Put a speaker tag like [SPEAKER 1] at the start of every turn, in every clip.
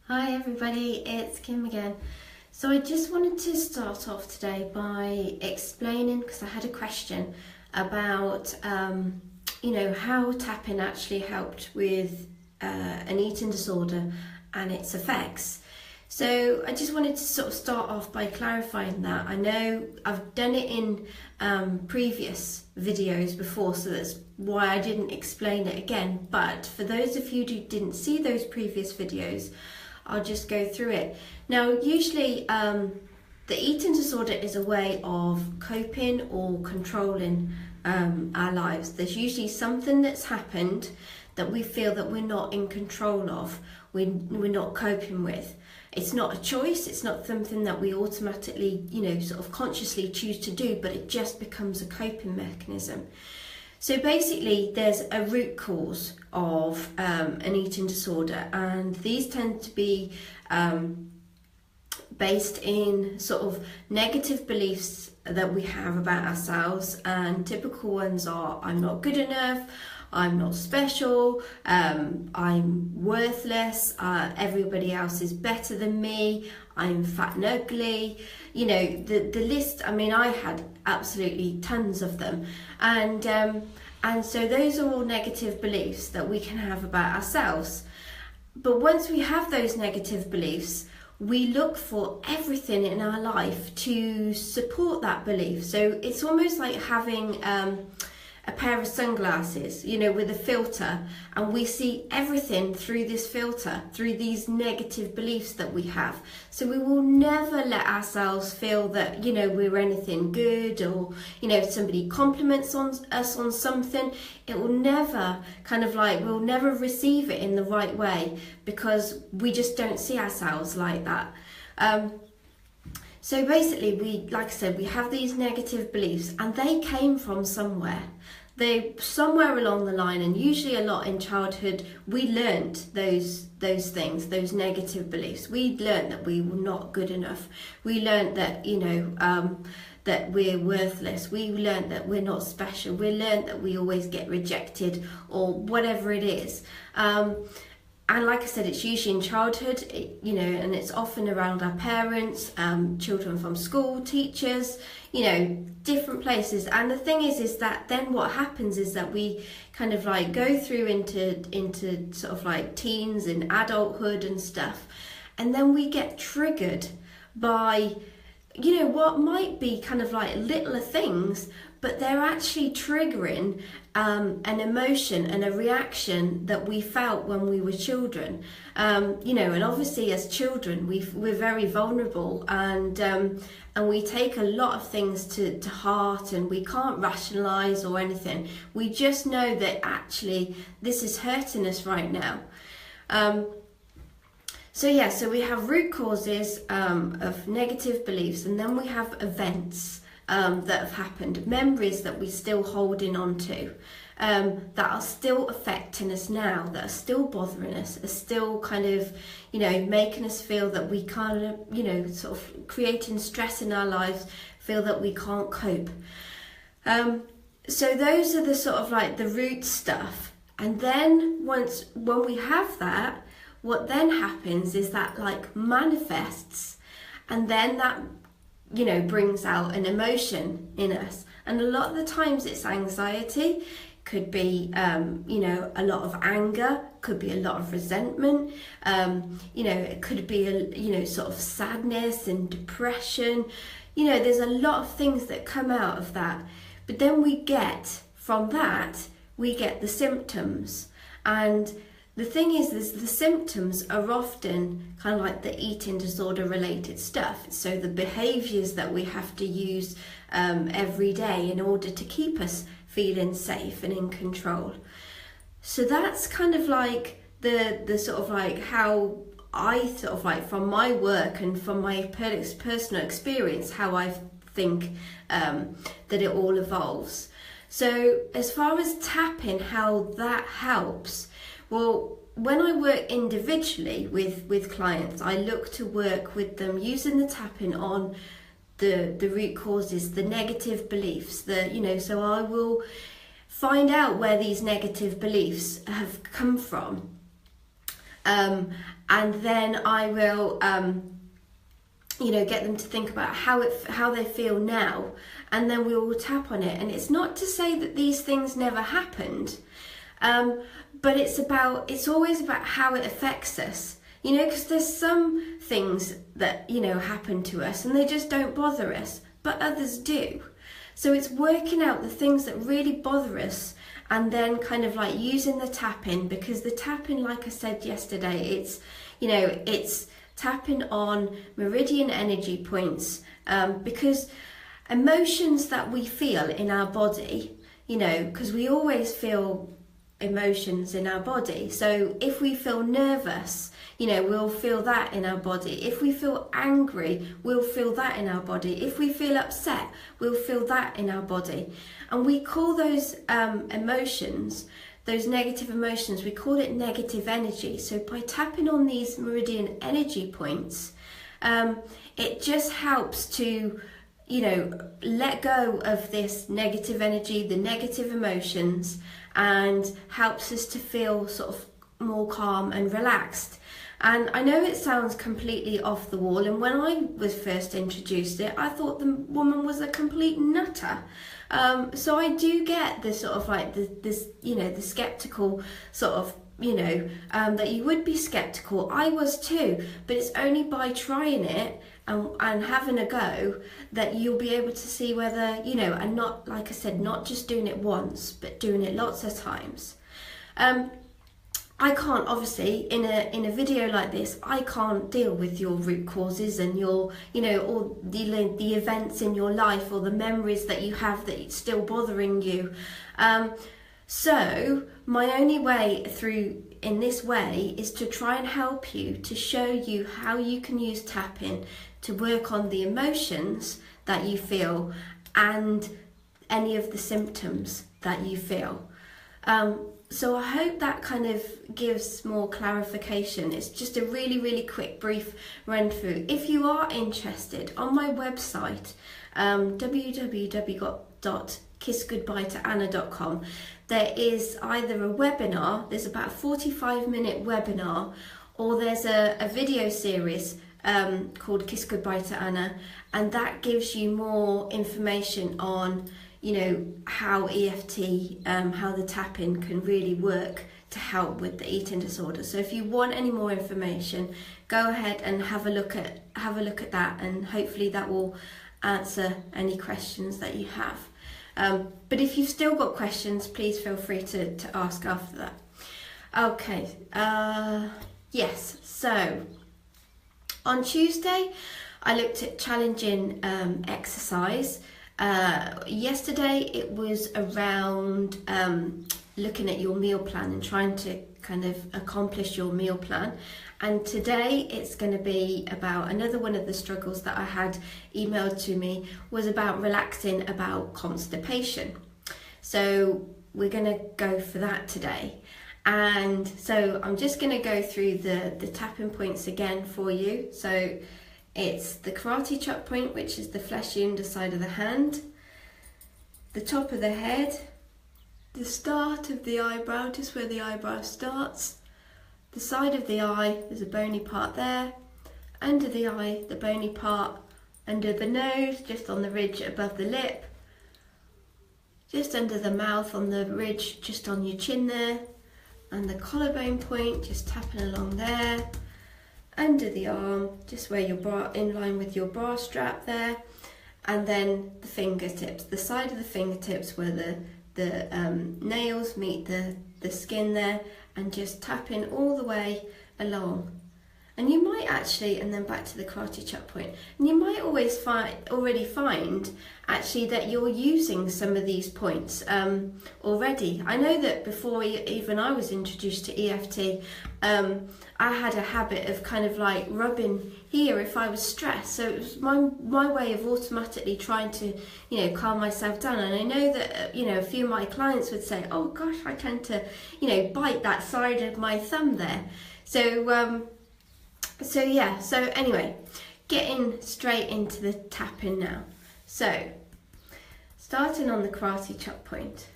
[SPEAKER 1] Hi everybody, it's Kim again. So I just wanted to start off today by explaining, because I had a question about how tapping actually helped with an eating disorder and its effects. So I just wanted to sort of start off by clarifying that. I know I've done it in previous videos before, so that's why I didn't explain it again. But for those of you who didn't see those previous videos, I'll just go through it. Now, usually the eating disorder is a way of coping or controlling our lives. There's usually something that's happened that we feel that we're not in control of, we're not coping with. It's not a choice, it's not something that we automatically, sort of consciously choose to do, but it just becomes a coping mechanism. So basically, there's a root cause of an eating disorder, and these tend to be based in sort of negative beliefs that we have about ourselves, and typical ones are: I'm not good enough, I'm not special, I'm worthless, everybody else is better than me, I'm fat and ugly. The list, I had absolutely tons of them. And so those are all negative beliefs that we can have about ourselves. But once we have those negative beliefs, we look for everything in our life to support that belief. So it's almost like having a pair of sunglasses, with a filter, and we see everything through this filter, through these negative beliefs that we have. So we will never let ourselves feel that, we're anything good, or, if somebody compliments us on something, it will never we'll never receive it in the right way, because we just don't see ourselves like that. So basically, like I said, we have these negative beliefs, and they came from somewhere. Somewhere along the line, and usually a lot in childhood, we learnt those things, those negative beliefs. We learnt that we were not good enough. We learnt that, that we're worthless. We learnt that we're not special. We learnt that we always get rejected, or whatever it is. And like I said, it's usually in childhood, and it's often around our parents, children from school, teachers, different places. And the thing is that then what happens is that we kind of go through into sort of like teens and adulthood and stuff. And then we get triggered by, what might be kind of like littler things, but they're actually triggering an emotion and a reaction that we felt when we were children. And obviously as children, we're very vulnerable, and we take a lot of things to heart, and we can't rationalize or anything. We just know that actually this is hurting us right now. So we have root causes of negative beliefs, and then we have events that have happened, memories that we're still holding on to, that are still affecting us now, that are still bothering us, are still kind of, making us feel that we can't, sort of creating stress in our lives, feel that we can't cope. So those are the sort of like the root stuff. And then when we have that, what then happens is that manifests, and then that brings out an emotion in us. And a lot of the times it's anxiety, could be a lot of anger, could be a lot of resentment, it could be sort of sadness and depression. There's a lot of things that come out of that. But then we get the symptoms. And the thing is the symptoms are often kind of like the eating disorder related stuff. So the behaviours that we have to use every day in order to keep us feeling safe and in control. So that's kind of like the sort of like how I sort of like, from my work and from my personal experience, how I think that it all evolves. So as far as tapping, how that helps, well, when I work individually with clients, I look to work with them using the tapping on the root causes, the negative beliefs, so I will find out where these negative beliefs have come from. and then I will you know, get them to think about how they feel now, and then we will tap on it. And it's not to say that these things never happened, but it's always about how it affects us, you know, because there's some things that, you know, happen to us and they just don't bother us, but others do. So it's working out the things that really bother us, and then kind of like using the tapping, because the tapping, like I said yesterday, it's, you know, it's tapping on meridian energy points, because emotions that we feel in our body, you know, because we always feel emotions in our body. So if we feel nervous, you know, we'll feel that in our body. If we feel angry, we'll feel that in our body. If we feel upset, we'll feel that in our body. And we call those emotions, those negative emotions, we call it negative energy. So by tapping on these meridian energy points, it just helps to, you know, let go of this negative energy, the negative emotions, and helps us to feel sort of more calm and relaxed. And I know it sounds completely off the wall, and when I was first introduced it, I thought the woman was a complete nutter. So I do get the sort of like this, you know, the skeptical sort of, you know, that you would be skeptical. I was too, but it's only by trying it and having a go that you'll be able to see whether, you know, and not, like I said, not just doing it once, but doing it lots of times. I can't, obviously, in a video like this, I can't deal with your root causes and your, you know, all the events in your life or the memories that you have that it's still bothering you. So my only way through in this way is to try and help you, to show you how you can use tapping to work on the emotions that you feel and any of the symptoms that you feel. So I hope that kind of gives more clarification. It's just a really, really quick, brief run through. If you are interested, on my website, www.kissgoodbyetoanna.com, there is either a webinar, there's about a 45-minute webinar, or there's a video series called Kiss Goodbye to Anna, and that gives you more information on, you know, how EFT, how the tapping can really work to help with the eating disorder. So if you want any more information, go ahead and have a look at that, and hopefully that will answer any questions that you have. But if you've still got questions, please feel free to ask after that. Okay, yes, so on Tuesday I looked at challenging exercise. Yesterday it was around looking at your meal plan and trying to kind of accomplish your meal plan, and today it's going to be about another one of the struggles that I had emailed to me was about relaxing about constipation. So we're going to go for that today, and so I'm just going to go through the tapping points again for you. So it's the karate chop point, which is the fleshy underside of the hand, the top of the head, the start of the eyebrow, just where the eyebrow starts, the side of the eye, there's a bony part there, under the eye, the bony part, under the nose, just on the ridge above the lip, just under the mouth on the ridge, just on your chin there, and the collarbone point, just tapping along there, under the arm, just where your bra, in line with your bra strap there, and then the fingertips, the side of the fingertips where the nails meet the skin there, and just tapping all the way along. And you might actually, and then back to the karate chop point, and you might already find actually that you're using some of these points already. I know that before even I was introduced to EFT, I had a habit of kind of like rubbing here if I was stressed. So it was my way of automatically trying to, you know, calm myself down. And I know that, you know, a few of my clients would say, oh gosh, I tend to, you know, bite that side of my thumb there. So yeah, so anyway, getting straight into the tapping now. So, starting on the karate chop point.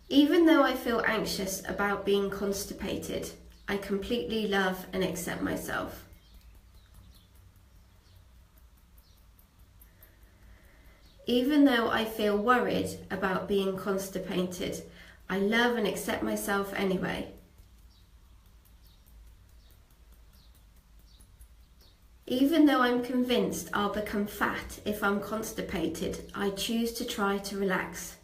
[SPEAKER 1] Even though I feel anxious about being constipated, I completely love and accept myself. Even though I feel worried about being constipated, I love and accept myself anyway. Even though I'm convinced I'll become fat if I'm constipated, I choose to try to relax.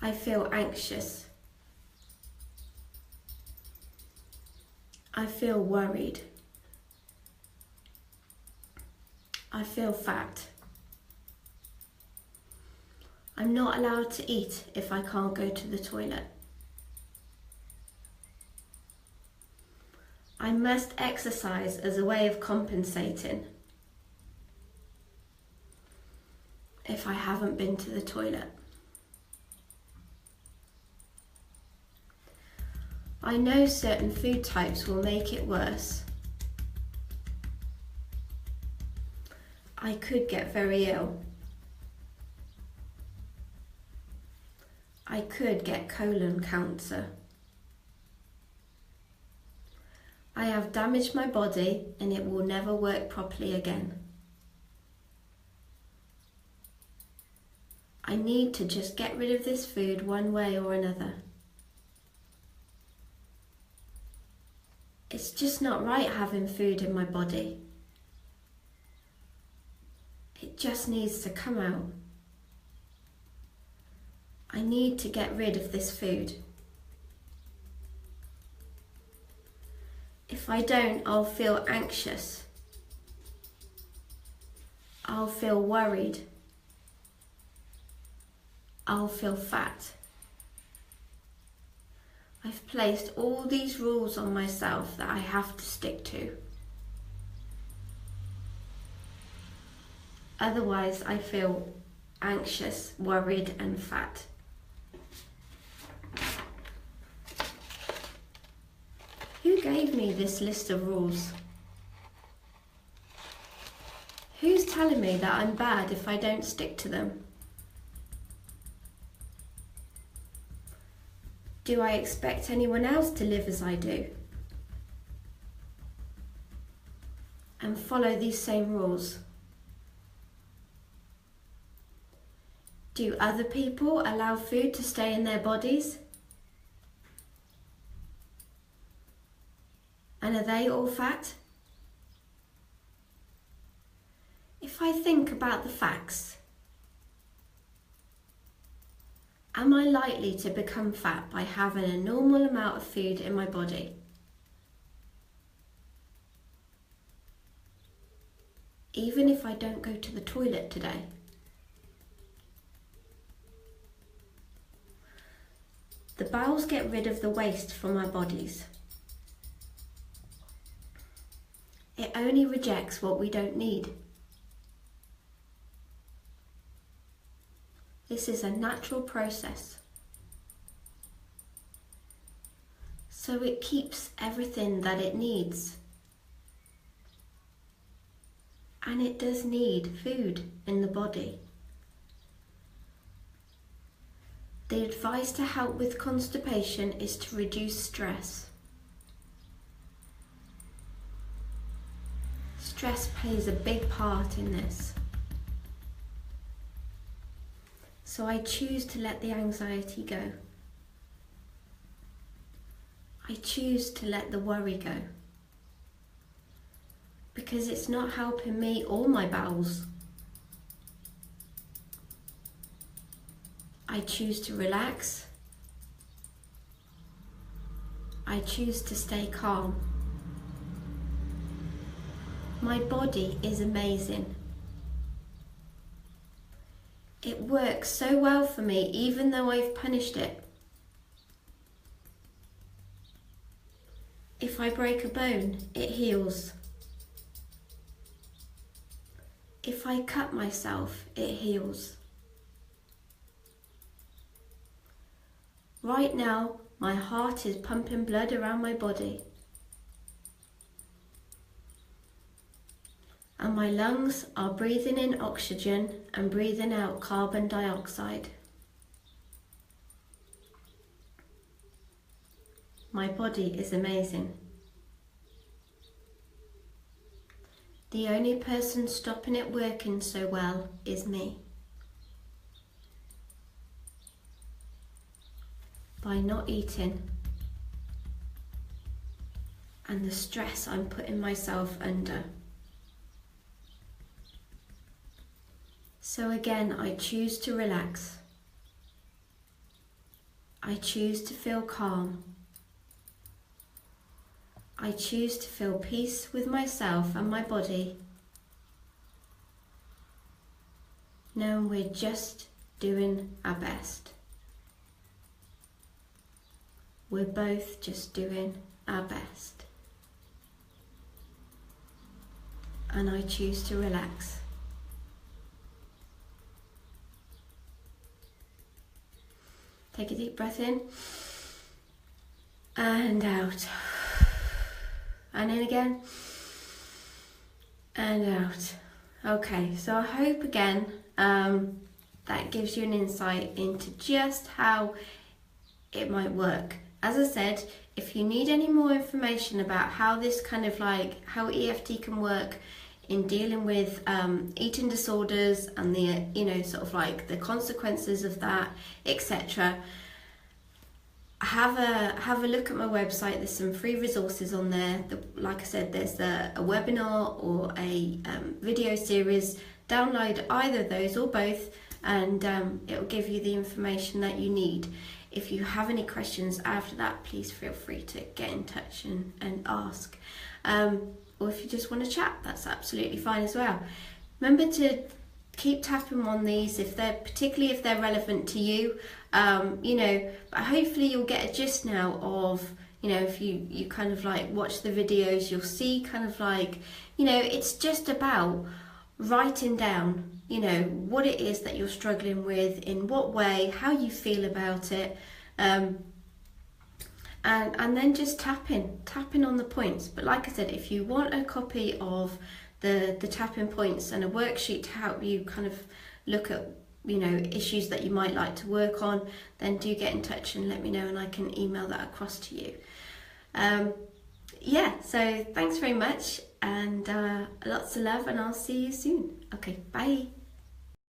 [SPEAKER 1] I feel anxious. I feel worried. I feel fat. I'm not allowed to eat if I can't go to the toilet. I must exercise as a way of compensating if I haven't been to the toilet. I know certain food types will make it worse. I could get very ill. I could get colon cancer. I have damaged my body and it will never work properly again. I need to just get rid of this food one way or another. It's just not right having food in my body. It just needs to come out. I need to get rid of this food. If I don't, I'll feel anxious. I'll feel worried. I'll feel fat. I've placed all these rules on myself that I have to stick to. Otherwise, I feel anxious, worried, and fat. Who gave me this list of rules? Who's telling me that I'm bad if I don't stick to them? Do I expect anyone else to live as I do? And follow these same rules? Do other people allow food to stay in their bodies? And are they all fat? If I think about the facts, am I likely to become fat by having a normal amount of food in my body? Even if I don't go to the toilet today? The bowels get rid of the waste from our bodies. It only rejects what we don't need. This is a natural process. So it keeps everything that it needs. And it does need food in the body. The advice to help with constipation is to reduce stress. Stress plays a big part in this. So I choose to let the anxiety go. I choose to let the worry go. Because it's not helping me or my bowels. I choose to relax. I choose to stay calm. My body is amazing. It works so well for me, even though I've punished it. If I break a bone, it heals. If I cut myself, it heals. Right now, my heart is pumping blood around my body. And my lungs are breathing in oxygen and breathing out carbon dioxide. My body is amazing. The only person stopping it working so well is me. By not eating and the stress I'm putting myself under. So again, I choose to relax. I choose to feel calm. I choose to feel peace with myself and my body, knowing we're just doing our best. We're both just doing our best. And I choose to relax. Take a deep breath in and out. And in again and out. Okay, so I hope again that gives you an insight into just how it might work. As I said, if you need any more information about how this kind of like, how EFT can work in dealing with eating disorders and the, you know, sort of like the consequences of that, etc., have a look at my website. There's some free resources on there. Like I said, there's a webinar or a video series. Download either of those or both, and it will give you the information that you need. If you have any questions after that, please feel free to get in touch and ask. Or if you just want to chat, that's absolutely fine as well. Remember to keep tapping on these particularly if they're relevant to you. You know, but hopefully you'll get a gist now of, you know, if you kind of like watch the videos, you'll see kind of like, you know, it's just about writing down, you know, what it is that you're struggling with, in what way, how you feel about it, and then just tapping on the points. But like I said, if you want a copy of the tapping points and a worksheet to help you kind of look at, you know, issues that you might like to work on, then do get in touch and let me know, and I can email that across to you. Yeah, so thanks very much, and lots of love, and I'll see you soon. Okay, bye.